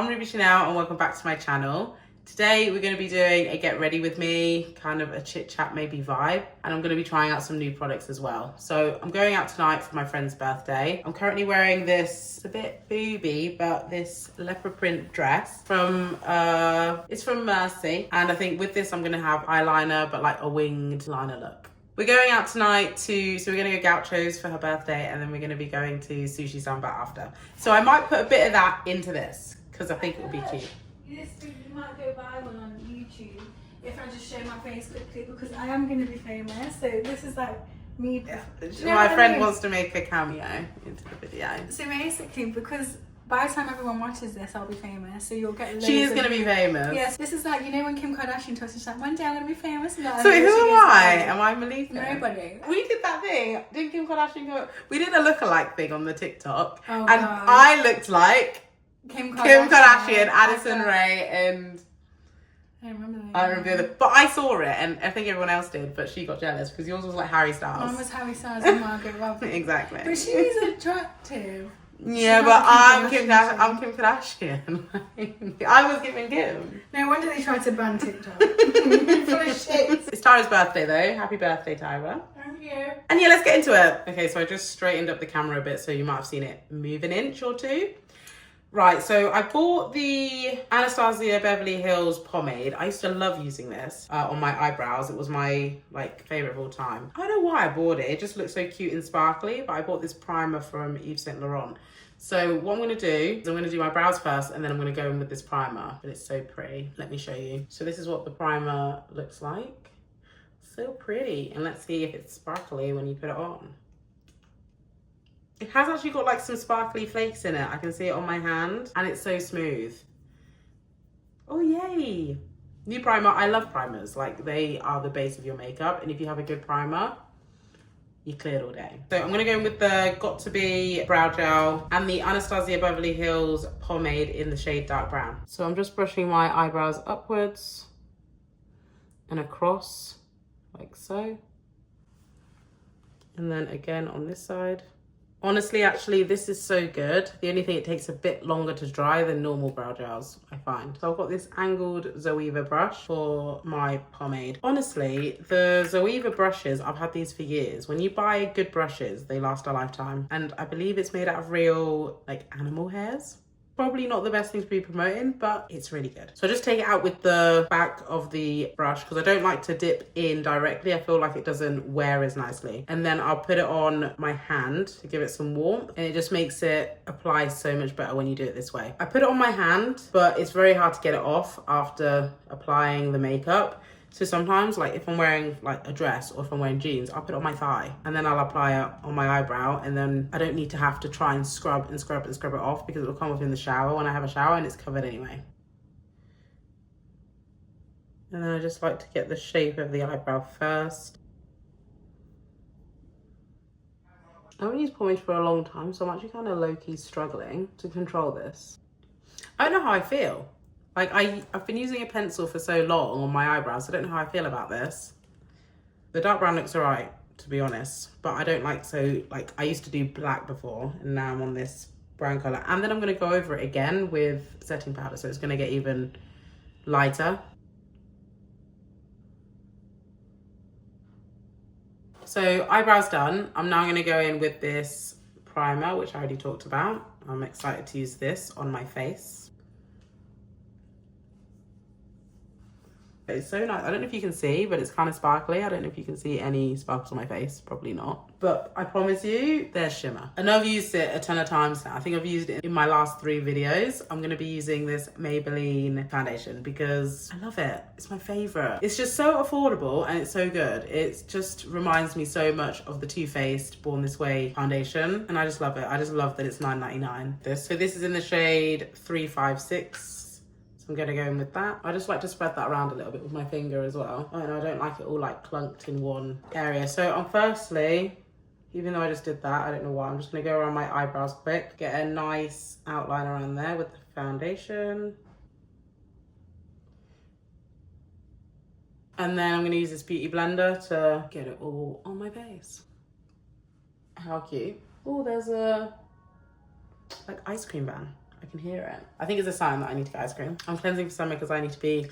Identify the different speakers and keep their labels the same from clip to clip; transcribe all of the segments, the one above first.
Speaker 1: I'm Ruby Chanel and welcome back to my channel. Today we're going to be doing a get ready with me, kind of a chit chat maybe vibe, and I'm going to be trying out some new products as well. So I'm going out tonight for my friend's birthday. I'm currently wearing this, it's a bit booby, but this leopard print dress from, it's from Mercy. And I think with this I'm going to have eyeliner, but like a winged liner look. We're going out tonight so we're going to go Gaucho's for her birthday, and then we're going to be going to Sushi Samba after. So I might put a bit of that into this because I think it will be cute.
Speaker 2: You might go viral on YouTube if I just show my face quickly, because I am going to be famous. So this is like me.
Speaker 1: Yeah. My friend wants to make a cameo into the video.
Speaker 2: So basically, because by the time everyone watches this, I'll be famous. So you'll get loads
Speaker 1: She is going to be famous.
Speaker 2: Yes, this is like, you know when Kim Kardashian talks, she's like, one day I'm going to be famous. And
Speaker 1: so who am I? Am I Malika?
Speaker 2: Nobody.
Speaker 1: We did that thing. Didn't Kim Kardashian go? We did a lookalike thing on the TikTok.
Speaker 2: Oh,
Speaker 1: and
Speaker 2: God.
Speaker 1: I looked like
Speaker 2: Kim
Speaker 1: Kardashian, Addison Rae, and
Speaker 2: I don't remember that.
Speaker 1: I don't remember the other. But I saw it, and I think everyone else did, but she got jealous because yours was like Harry Styles.
Speaker 2: Mine was Harry Styles and Margaret Robbie.
Speaker 1: Exactly.
Speaker 2: But she's attractive.
Speaker 1: Yeah, but I'm Kim Kardashian. I was giving Kim.
Speaker 2: No wonder they tried to ban TikTok. Full of shit.
Speaker 1: It's Tyra's birthday though. Happy birthday, Tyra.
Speaker 2: Thank you.
Speaker 1: And yeah, let's get into it. Okay, so I just straightened up the camera a bit, so you might have seen it move an inch or two. Right, so I bought the Anastasia Beverly Hills pomade. I used to love using this on my eyebrows. It was my favorite of all time. I don't know why I bought it. It just looks so cute and sparkly, but I bought this primer from Yves Saint Laurent. So what I'm gonna do is I'm gonna do my brows first, and then I'm gonna go in with this primer. But it's so pretty. Let me show you. So this is what the primer looks like. So pretty. And let's see if it's sparkly when you put it on. It has actually got like some sparkly flakes in it. I can see it on my hand, and it's so smooth. Oh, yay. New primer. I love primers. Like, they are the base of your makeup, and if you have a good primer, you're cleared all day. So I'm gonna go in with the Got To Be brow gel and the Anastasia Beverly Hills pomade in the shade dark brown. So I'm just brushing my eyebrows upwards and across like so. And then again on this side. Honestly, actually, this is so good. The only thing, it takes a bit longer to dry than normal brow gels, I find. So I've got this angled Zoeva brush for my pomade. Honestly, the Zoeva brushes, I've had these for years. When you buy good brushes, they last a lifetime. And I believe it's made out of real, animal hairs. Probably not the best thing to be promoting, but it's really good. So I just take it out with the back of the brush because I don't like to dip in directly. I feel like it doesn't wear as nicely. And then I'll put it on my hand to give it some warmth, and it just makes it apply so much better when you do it this way. I put it on my hand, but it's very hard to get it off after applying the makeup. So sometimes, if I'm wearing a dress or if I'm wearing jeans, I'll put it on my thigh and then I'll apply it on my eyebrow, and then I don't need to have to try and scrub and scrub and scrub it off because it will come off in the shower when I have a shower, and it's covered anyway. And then I just like to get the shape of the eyebrow first. I haven't used pomade for a long time, so I'm actually kind of low-key struggling to control this. I don't know how I feel. I've been using a pencil for so long on my eyebrows. I don't know how I feel about this. The dark brown looks alright, to be honest. But I don't I used to do black before, and now I'm on this brown colour. And then I'm going to go over it again with setting powder, so it's going to get even lighter. So eyebrows done. I'm now going to go in with this primer, which I already talked about. I'm excited to use this on my face. It's so nice. I don't know if you can see, but it's kind of sparkly. I don't know if you can see any sparkles on my face. Probably not. But I promise you, there's shimmer. I know I've used it a ton of times now. I think I've used it in my last 3 videos. I'm going to be using this Maybelline foundation because I love it. It's my favorite. It's just so affordable and it's so good. It just reminds me so much of the Too Faced Born This Way foundation. And I just love it. I just love that it's $9.99. So this is in the shade 356. So I'm going to go in with that. I just like to spread that around a little bit with my finger as well. I don't like it all clunked in one area. So firstly, even though I just did that, I don't know why, I'm just going to go around my eyebrows quick, get a nice outline around there with the foundation. And then I'm going to use this beauty blender to get it all on my face. How cute. Oh, there's a ice cream van. I can hear it. I think it's a sign that I need to get ice cream. I'm cleansing for summer because I need to be...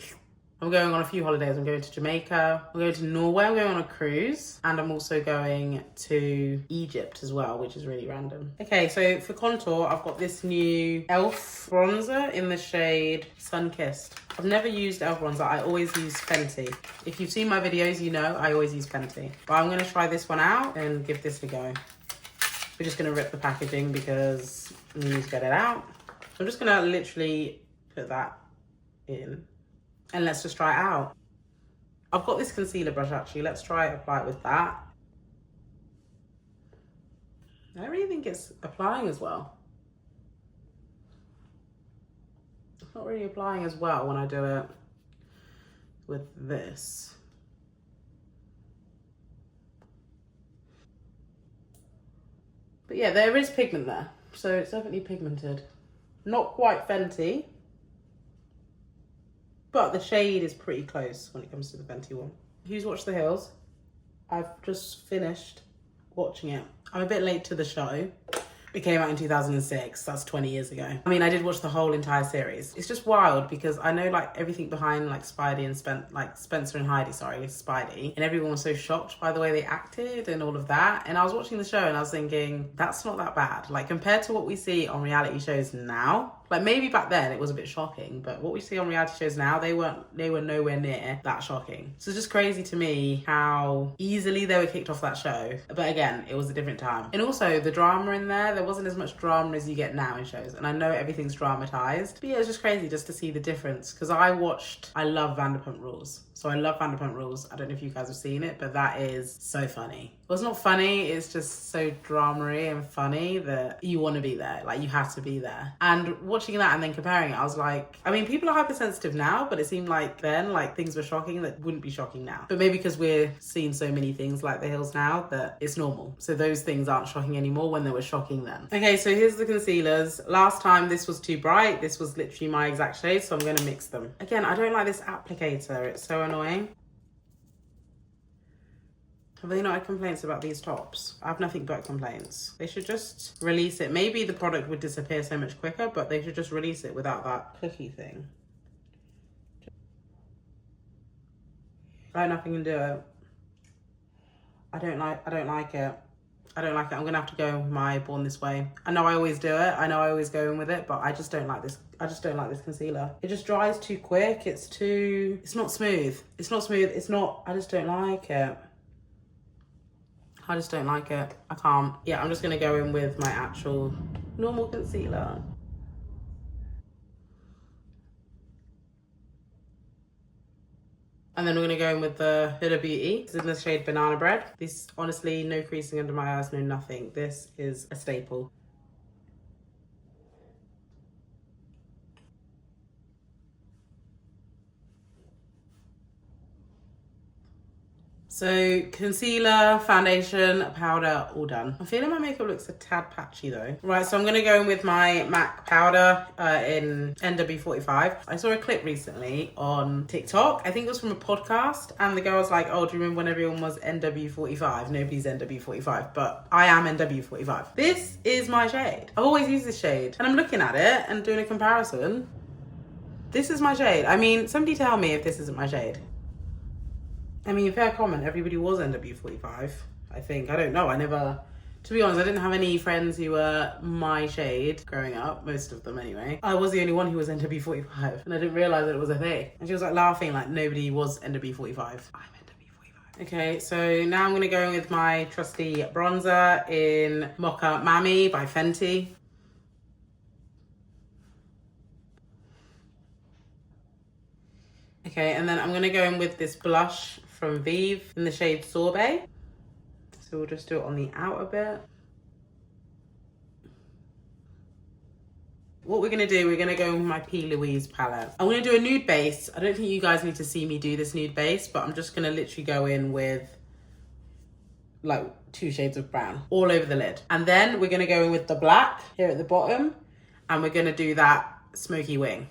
Speaker 1: I'm going on a few holidays. I'm going to Jamaica. I'm going to Norway. I'm going on a cruise. And I'm also going to Egypt as well, which is really random. Okay, so for contour, I've got this new e.l.f. bronzer in the shade Sun-Kissed. I've never used e.l.f. bronzer. I always use Fenty. If you've seen my videos, you know I always use Fenty. But I'm going to try this one out and give this a go. We're just going to rip the packaging because we need to get it out. I'm just going to literally put that in. And let's just try it out. I've got this concealer brush actually. Let's try it, apply it with that. I don't really think it's applying as well. It's not really applying as well when I do it with this. But yeah, there is pigment there. So it's definitely pigmented. Not quite Fenty. But the shade is pretty close when it comes to the Fenty one. Who's watched The Hills? I've just finished watching it. I'm a bit late to the show. It came out in 2006, that's 20 years ago. I mean, I did watch the whole entire series. It's just wild because I know like everything behind like Spidey and Spencer and Heidi, Spidey. And everyone was so shocked by the way they acted and all of that. And I was watching the show and I was thinking, that's not that bad. Like compared to what we see on reality shows now, like maybe back then it was a bit shocking, but what we see on reality shows now, they were nowhere near that shocking. So it's just crazy to me how easily they were kicked off that show. But again, it was a different time. And also the drama in there wasn't as much drama as you get now in shows. And I know everything's dramatized, but yeah, it was just crazy just to see the difference. Because I love Vanderpump Rules. So I love Vanderpump Rules. I don't know if you guys have seen it, but that is so funny. Well, it's not funny, it's just so drama-y and funny that you want to be there. Like, you have to be there. And watching that and then comparing it, I was like, I mean, people are hypersensitive now, but it seemed like then, like, things were shocking that wouldn't be shocking now. But maybe because we're seeing so many things like The Hills now that it's normal. So those things aren't shocking anymore when they were shocking then. Okay, so here's the concealers. Last time this was too bright. This was literally my exact shade, so I'm going to mix them. Again, I don't like this applicator. It's so annoying. Have they not had complaints about these tops? I have nothing but complaints. They should just release it. Maybe the product would disappear so much quicker, but they should just release it without that cookie thing. Right, nothing can do it. I don't like it. I don't like it. I'm gonna have to go with my Born This Way. I know I always do it. I know I always go in with it, but I just don't like this. I just don't like this concealer. It just dries too quick. It's not smooth. I just don't like it. I just don't like it. I can't. Yeah, I'm just gonna go in with my actual normal concealer. And then we're gonna go in with the Huda Beauty. It's in the shade Banana Bread. This, honestly, no creasing under my eyes, no nothing. This is a staple. So concealer, foundation, powder, all done. I'm feeling my makeup looks a tad patchy though. Right, so I'm gonna go in with my MAC powder in NW45. I saw a clip recently on TikTok. I think it was from a podcast, and the girl was like, oh, do you remember when everyone was NW45? Nobody's NW45, but I am NW45. This is my shade. I've always used this shade, and I'm looking at it and doing a comparison. This is my shade. I mean, somebody tell me if this isn't my shade. I mean, fair comment, everybody was NW45, I think. I don't know, to be honest, I didn't have any friends who were my shade growing up, most of them anyway. I was the only one who was NW45, and I didn't realise that it was a thing. And she was like laughing like nobody was NW45. I'm NW45. Okay, so now I'm gonna go in with my trusty bronzer in Mocha Mami by Fenty. Okay, and then I'm gonna go in with this blush from Vive in the shade Sorbet. So we'll just do it on the outer bit. What we're gonna do, we're gonna go in with my P. Louise palette. I'm gonna do a nude base. I don't think you guys need to see me do this nude base, but I'm just gonna literally go in with like 2 shades of brown all over the lid. And then we're gonna go in with the black here at the bottom, and we're gonna do that smoky wing.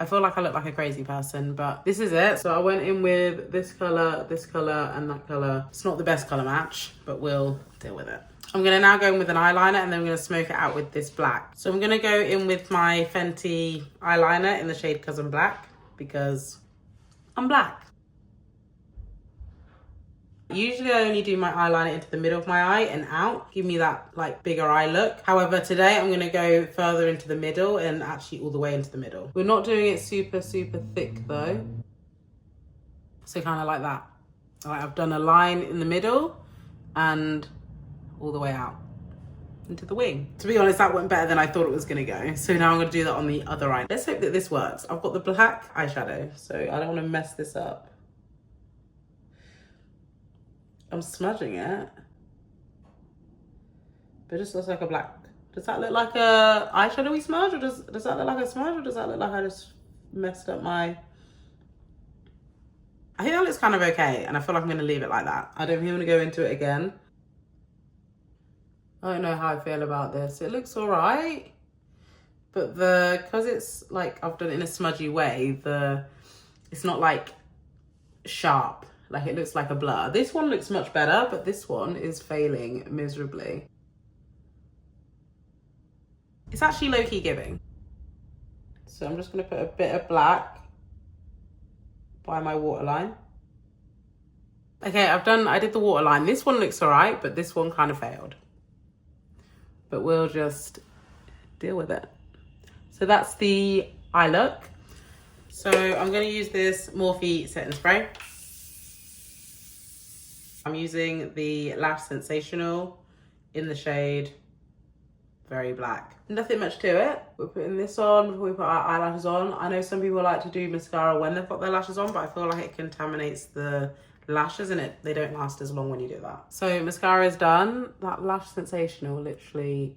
Speaker 1: I feel like I look like a crazy person, but this is it. So I went in with this color, and that color. It's not the best color match, but we'll deal with it. I'm gonna now go in with an eyeliner and then I'm gonna smoke it out with this black. So I'm gonna go in with my Fenty eyeliner in the shade Cousin Black because I'm black. Usually I only do my eyeliner into the middle of my eye and out, give me that like bigger eye look. However, today I'm gonna go further into the middle and actually all the way into the middle. We're not doing it super thick though. So kind of like that. Like I've done a line in the middle and all the way out into the wing. To be honest, that went better than I thought it was gonna go. So now I'm gonna do that on the other eye. Let's hope that this works. I've got the black eyeshadow, so I don't wanna mess this up. I'm smudging it, but it just looks like a black. Does that look like a eyeshadowy smudge, or does that look like a smudge, or does that look like I just messed up my? I think that looks kind of okay, and I feel like I'm gonna leave it like that. I don't even want to go into it again. I don't know how I feel about this. It looks all right, but because it's like I've done it in a smudgy way, it's not like sharp. Like it looks like a blur. This one looks much better, but this one is failing miserably. It's actually low-key giving. So I'm just gonna put a bit of black by my waterline. Okay, I did the waterline. This one looks all right, but this one kind of failed. But we'll just deal with it. So that's the eye look. So I'm gonna use this Morphe setting spray. I'm using the Lash Sensational in the shade Very Black. Nothing much to it. We're putting this on before we put our eyelashes on. I know some people like to do mascara when they've got their lashes on, but I feel like it contaminates the lashes and they don't last as long when you do that. So mascara is done. That Lash Sensational literally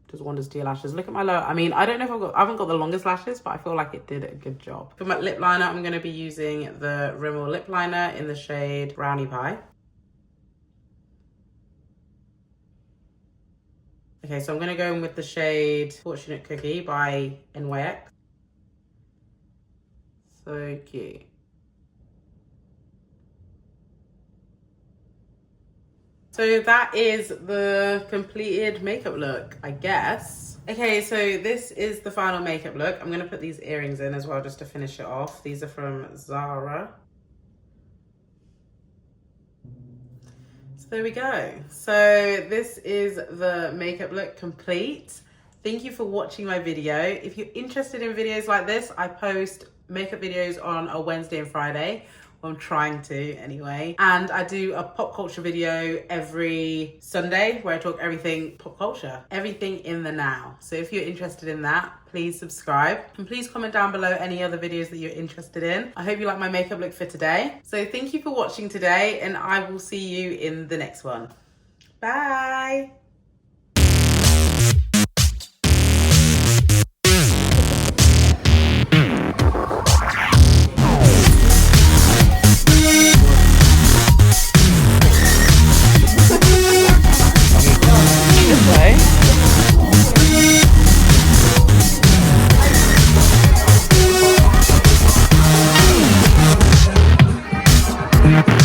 Speaker 1: does wonders to your lashes. Look at my lower. I mean, I don't know if I haven't got the longest lashes, but I feel like it did a good job. For my lip liner, I'm going to be using the Rimmel lip liner in the shade Brownie Pie. Okay, so I'm gonna go in with the shade Fortunate Cookie by NYX. So cute. So that is the completed makeup look, I guess. Okay, so this is the final makeup look. I'm gonna put these earrings in as well just to finish it off. These are from Zara. There we go. So this is the makeup look complete. Thank you for watching my video. If you're interested in videos like this, I post makeup videos on a Wednesday and Friday. Well, I'm trying to anyway. And I do a pop culture video every Sunday where I talk everything pop culture, everything in the now. So if you're interested in that, please subscribe. And please comment down below any other videos that you're interested in. I hope you like my makeup look for today. So thank you for watching today and I will see you in the next one. Bye.
Speaker 3: Yeah.